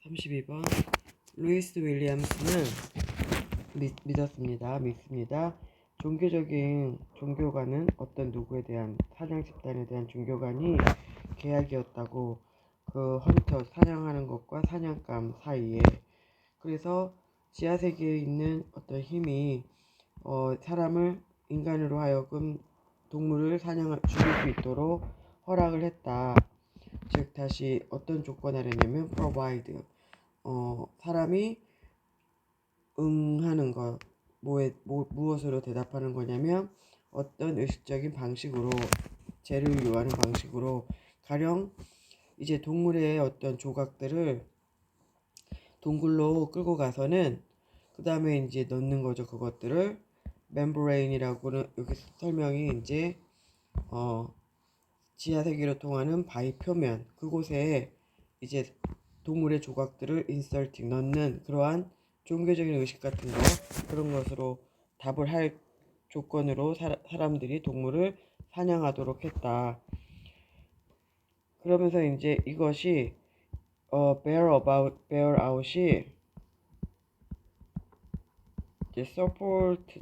32번 루이스 윌리엄스는 믿습니다. 종교가는 어떤 누구에 대한 사냥 집단에 대한 종교관이 계약이었다고. 그 헌터 사냥하는 것과 사냥감 사이에. 그래서 지하세계에 있는 어떤 힘이 인간으로 하여금 동물을 죽일 수 있도록 허락을 했다. 즉 다시 어떤 조건 아래냐면 provide, 사람이 응하는 것, 무엇으로 대답하는 거냐면 어떤 의식적인 방식으로, 재를 요하는 방식으로. 가령 이제 동물의 어떤 조각들을 동굴로 끌고 가서는 그 다음에 이제 넣는 거죠. 그것들을 멤브레인이라고는 여기 설명이 이제 지하세계로 통하는 바위 표면, 그곳에 이제 동물의 조각들을 인설팅 넣는 그러한 종교적인 의식 같은 거, 그런 것으로 답을 할 조건으로 사람들이 동물을 사냥하도록 했다. 그러면서 이제 이것이 bear out이 이제 support,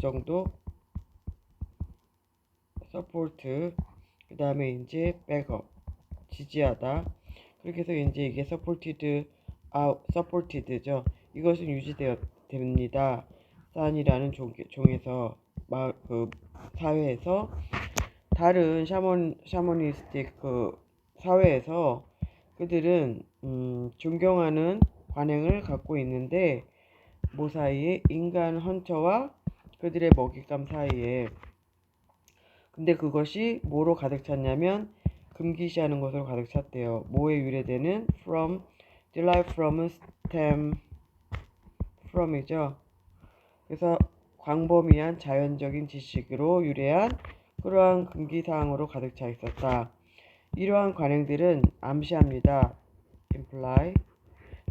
그 다음에 이제 backup, 지지하다. 그렇게 해서 이제 이게 supported죠. 이것은 유지됩니다. 산이라는 종에서, 그 사회에서. 다른 샤머니스틱 그 사회에서 그들은 존경하는 관행을 갖고 있는데, 뭐 사이에? 인간 헌터와 그들의 먹잇감 사이에. 근데 그것이 뭐로 가득 찼냐면 금기시하는 것으로 가득 찼대요. 뭐에 유래되는? derive from은 stem from이죠. 그래서 광범위한 자연적인 지식으로 유래한 그러한 금기사항으로 가득 차 있었다. 이러한 관행들은 암시합니다. imply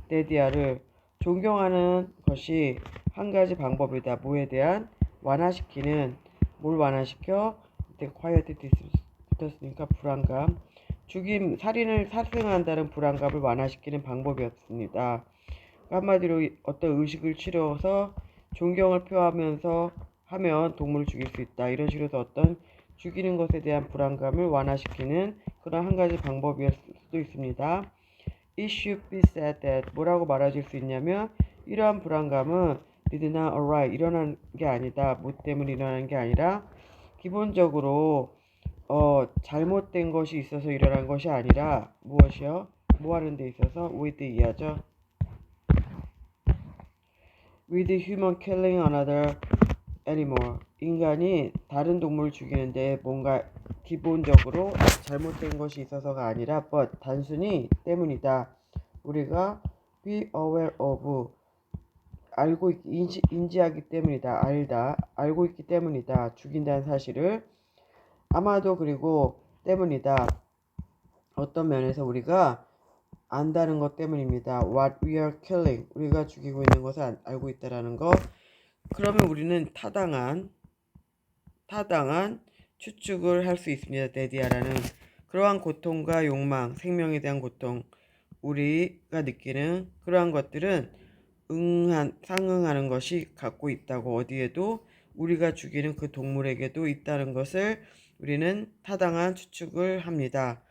데디아를 존경하는 것이 한 가지 방법이다. 뭐에 대한? 완화시키는. 뭘 완화시켜? 이때 quiet 붙었으니까 불안감. 살인을 사생한다는 불안감을 완화시키는 방법이었습니다. 한마디로 어떤 의식을 치료해서 존경을 표하면서 하면 동물을 죽일 수 있다. 이런 식으로 해서 어떤 죽이는 것에 대한 불안감을 완화시키는 그런 한 가지 방법일 수도 있습니다. It should be said that, 뭐라고 말해줄 수 있냐면 이러한 불안감은 did not arise, 일어난 게 아니다. 뭐 때문에 일어나는 게 아니라 기본적으로 잘못된 것이 있어서 일어난 것이 아니라 무엇이요? 뭐 하는 데 있어서? with 이하죠. with human killing another animal, 인간이 다른 동물을 죽이는데 뭔가 기본적으로 잘못된 것이 있어서가 아니라 단순히 때문이다. 우리가 be aware of, 인지하기 때문이다. 알고 있기 때문이다. 죽인다는 사실을. 아마도 그리고 때문이다. 어떤 면에서 우리가 안다는 것 때문입니다. What we are killing, 우리가 죽이고 있는 것을 알고 있다라는 것. 그러면 우리는 타당한 추측을 할 수 있습니다. 데디아라는 그러한 고통과 욕망, 생명에 대한 고통, 우리가 느끼는 그러한 것들은 상응하는 것이 갖고 있다고. 어디에도? 우리가 죽이는 그 동물에게도 있다는 것을 우리는 타당한 추측을 합니다.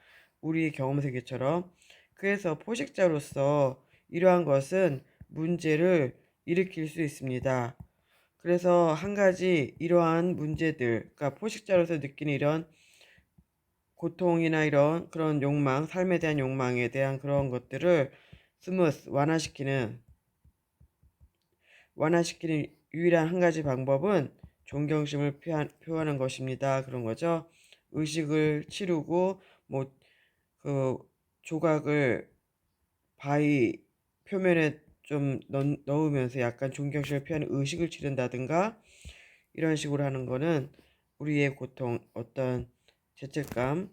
우리의 경험 세계처럼. 그래서 포식자로서 이러한 것은 문제를 일으킬 수 있습니다. 그래서 한 가지 이러한 문제들, 그러니까 포식자로서 느끼는 이런 고통이나 이런 그런 욕망, 삶에 대한 욕망에 대한 그런 것들을 완화시키는 유일한 한 가지 방법은 존경심을 표하는 것입니다. 그런 거죠. 의식을 치르고 그 조각을 바위 표면에 좀 넣으면서 약간 존경심을 표하는 의식을 치른다든가 이런 식으로 하는 거는 우리의 고통, 어떤 죄책감,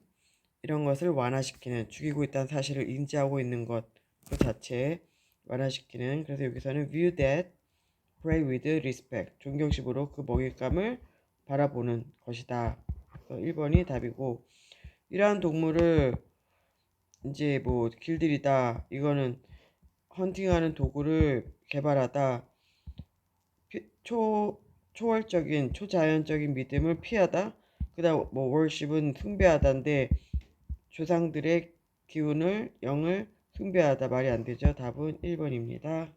이런 것을 완화시키는, 죽이고 있다는 사실을 인지하고 있는 것 그 자체에 완화시키는. 그래서 여기서는 view that pray with respect, 존경심으로 그 먹잇감을 바라보는 것이다. 그래서 1번이 답이고, 이러한 동물을 이제 뭐 길들이다, 이거는 헌팅하는 도구를 개발하다. 초월적인 초자연적인 믿음을 피하다. 그다음 뭐 월십은 숭배하다인데 조상들의 기운을 영을 숭배하다 말이 안 되죠. 답은 1번입니다.